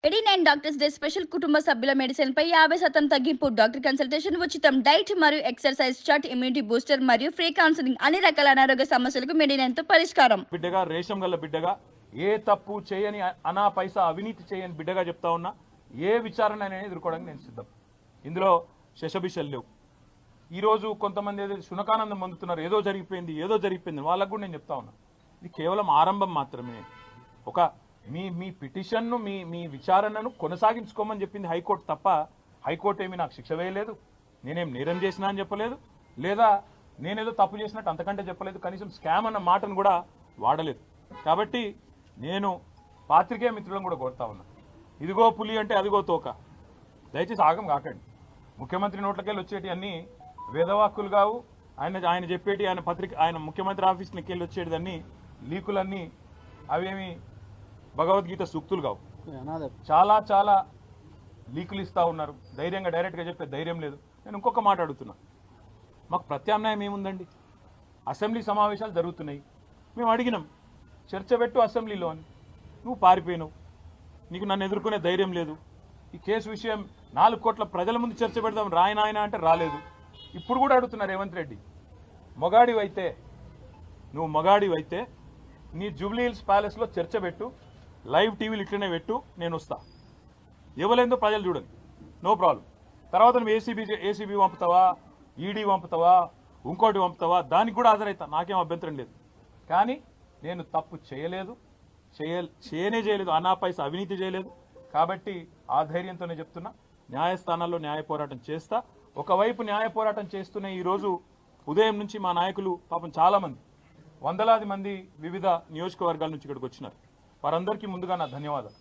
89 doctors day special కుటుంబ సభ్యుల medicine పై 50% తగ్గింపు. డాక్టర్ కన్సల్టేషన్ ఉచితం. డైట్ మరియు ఎక్సర్సైజ్ చార్ట్, ఇమ్యూనిటీ బూస్టర్ మరియు ఫ్రీ కౌన్సిలింగ్. అన్ని రకాల అనారోగ్య సమస్యలకు మెడినైన్ తో పరిష్కారం. బిడ్డగా రేషం గల్ల బిడ్డగా ఏ తప్పు చేయని అనా పైసా అవినీతి చేయని బిడ్డగా చెప్తా ఉన్నా ఏ విచారణ అనేది ఎదుర్కోవడానికి నేను సిద్ధం. ఇందులో శశబిషలు లేవు. ఈరోజు కొంతమంది ఏదో శునకానందం పొందుతున్నారు, ఏదో జరిగిపోయింది వాళ్ళకు కూడా నేను చెప్తా ఉన్నా ఇది కేవలం ఆరంభం మాత్రమే. ఒక మీ పిటిషన్ను మీ విచారణను కొనసాగించుకోమని చెప్పింది హైకోర్టు తప్ప హైకోర్టు ఏమి నాకు శిక్ష వేయలేదు, నేనేం నేరం చేసినా అని చెప్పలేదు, లేదా నేనేదో తప్పు చేసినట్టు అంతకంటే చెప్పలేదు, కనీసం స్కామ్ అన్న మాటను కూడా వాడలేదు. కాబట్టి నేను పాత్రికేయ మిత్రులను కూడా కోరుతా ఉన్నా, ఇదిగో పులి అంటే అదిగో తోక, దయచేసి ఆగం కాకండి. ముఖ్యమంత్రి నోట్లకెళ్ళి వచ్చేటి అన్నీ వేదవాక్కులు కావు. ఆయన చెప్పేటి ఆయన ముఖ్యమంత్రి ఆఫీస్కి వెళ్ళి వచ్చేటిదన్నీ లీకులన్నీ అవేమి భగవద్గీత సూక్తులు కావు. చాలా చాలా లీకులు ఇస్తూ ఉన్నారు. ధైర్యంగా డైరెక్ట్గా చెప్పే ధైర్యం లేదు. నేను ఇంకొక మాట అడుగుతున్నా, మాకు ప్రత్యామ్నాయం ఏముందండి? అసెంబ్లీ సమావేశాలు జరుగుతున్నాయి, మేము అడిగినాం చర్చ పెట్టు అసెంబ్లీలో అని, నువ్వు పారిపోయినావు, నీకు నన్ను ఎదుర్కొనే ధైర్యం లేదు. ఈ కేసు విషయం 4 కోట్ల ప్రజల ముందు చర్చ పెడదాం రాయనాయన అంటే రాలేదు. ఇప్పుడు కూడా అడుగుతున్నారు రేవంత్ రెడ్డి, నువ్వు మగాడివైతే నీ జూబ్లీ హిల్స్ ప్యాలెస్లో చర్చ పెట్టు, లైవ్ టీవీలు ఇట్లనే పెట్టు, నేను వస్తా. ఇవ్వలేదో ప్రజలు చూడండి, నో ప్రాబ్లం. తర్వాత నువ్వు ఏసీబీ పంపుతావా, ఈడీ పంపుతావా, ఇంకోటి పంపుతావా, దానికి కూడా హాజరవుతా, నాకేం అభ్యంతరం లేదు. కానీ నేను తప్పు చేయలేదు, అనా పైసా అవినీతి చేయలేదు. కాబట్టి ఆ ధైర్యంతోనే చెప్తున్నా, న్యాయస్థానాల్లో న్యాయ పోరాటం చేస్తా. ఒకవైపు న్యాయ పోరాటం చేస్తూనే ఈరోజు ఉదయం నుంచి మా నాయకులు పాపం చాలామంది, వందలాది మంది వివిధ నియోజకవర్గాల నుంచి ఇక్కడికి వచ్చినారు. వారందరికీ ముందుగా నా ధన్యవాదాలు.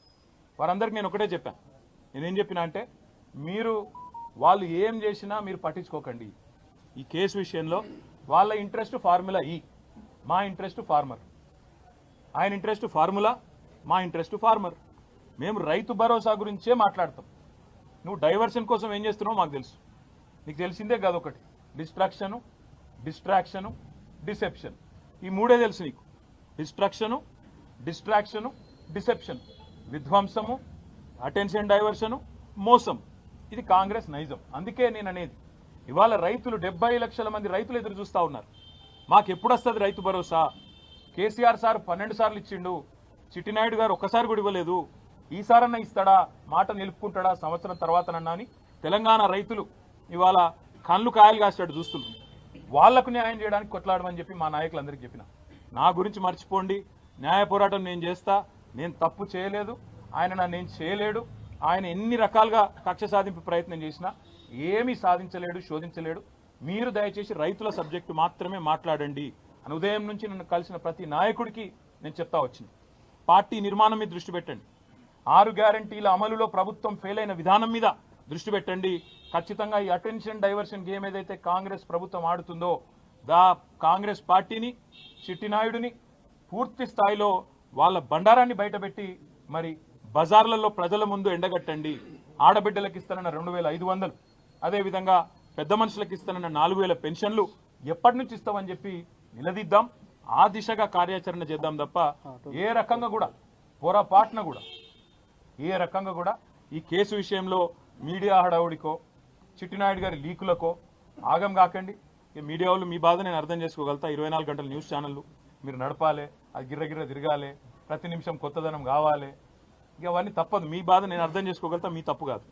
వారందరికీ నేను ఒకటే చెప్పాను, నేనేం చెప్పినా అంటే, వాళ్ళు ఏం చేసినా మీరు పట్టించుకోకండి. ఈ కేసు విషయంలో వాళ్ళ ఇంట్రెస్ట్ ఫార్ములా ఈ, మా ఇంట్రెస్ట్ ఫార్మర్. ఆయన ఇంట్రెస్ట్ ఫార్ములా, మా ఇంట్రెస్ట్ ఫార్మర్. మేము రైతు భరోసా గురించే మాట్లాడతాం. నువ్వు డైవర్షన్ కోసం ఏం చేస్తున్నావో మాకు తెలుసు. నీకు తెలిసిందే కాదు, ఒకటి డిస్ట్రాక్షను, డిసెప్షన్. ఈ మూడే తెలుసు నీకు. డిస్ట్రాక్షను, డిసెప్షన్, విధ్వంసము, అటెన్షన్ డైవర్షను, మోసం. ఇది కాంగ్రెస్ నైజం. అందుకే నేను అనేది, ఇవాళ రైతులు 70 లక్షల మంది రైతులు ఎదురు చూస్తూ ఉన్నారు. మాకు ఎప్పుడు వస్తుంది రైతు భరోసా? కేసీఆర్ సార్ 12 సార్లు ఇచ్చిండు, చిట్టినాయుడు గారు ఒక్కసారి కూడా ఇవ్వలేదు, ఈసారన్నా ఇస్తాడా, మాట నిలుపుకుంటాడా సంవత్సరం తర్వాతనన్నా అని తెలంగాణ రైతులు ఇవాళ కళ్ళు కాయలు కాసేటట్టు చూస్తున్నారు. వాళ్లకు న్యాయం చేయడానికి కొట్లాడమని చెప్పి మా నాయకులందరికీ చెప్పిన. నా గురించి మర్చిపోండి, న్యాయ పోరాటం నేను చేస్తా, నేను తప్పు చేయలేదు, ఆయన నన్ను చేయలేడు. ఆయన ఎన్ని రకాలుగా కక్ష సాధింపు ప్రయత్నం చేసినా ఏమీ సాధించలేడు, శోధించలేడు. మీరు దయచేసి రైతుల సబ్జెక్టు మాత్రమే మాట్లాడండి అని ఉదయం నుంచి నన్ను కలిసిన ప్రతి నాయకుడికి నేను చెప్తా వచ్చింది. పార్టీ నిర్మాణం మీద దృష్టి పెట్టండి, 6 గ్యారంటీల అమలులో ప్రభుత్వం ఫెయిల్ అయిన విధానం మీద దృష్టి పెట్టండి. ఖచ్చితంగా ఈ అటెన్షన్ డైవర్షన్ గేమ్ ఏదైతే కాంగ్రెస్ ప్రభుత్వం ఆడుతుందో, కాంగ్రెస్ పార్టీని, చిట్టినాయుడిని పూర్తి స్థాయిలో వాళ్ళ బండారాన్ని బయటపెట్టి మరి బజార్లలో ప్రజల ముందు ఎండగట్టండి. ఆడబిడ్డలకు ఇస్తానన్న 2500, అదేవిధంగా పెద్ద మనుషులకు ఇస్తానన్న 4000 పెన్షన్లు ఎప్పటి నుంచి ఇస్తామని చెప్పి నిలదీద్దాం. ఆ దిశగా కార్యాచరణ చేద్దాం తప్ప ఏ రకంగా కూడా పొరపాటున కూడా ఈ కేసు విషయంలో మీడియా హడావుడికో, చిట్టినాయుడు గారి లీకులకో ఆగం కాకండి. ఈ మీడియా వాళ్ళు మీ బాధ నేను అర్థం చేసుకోగలుగుతా. 24 గంటల న్యూస్ ఛానళ్ళు మీరు నడపాలి, అది గిర్రగిర్ర తిరగాలి, ప్రతి నిమిషం కొత్తదనం కావాలి. ఇక అవన్నీ తప్పదు. మీ బాధ నేను అర్థం చేసుకోగలుగుతా, మీ తప్పు కాదు.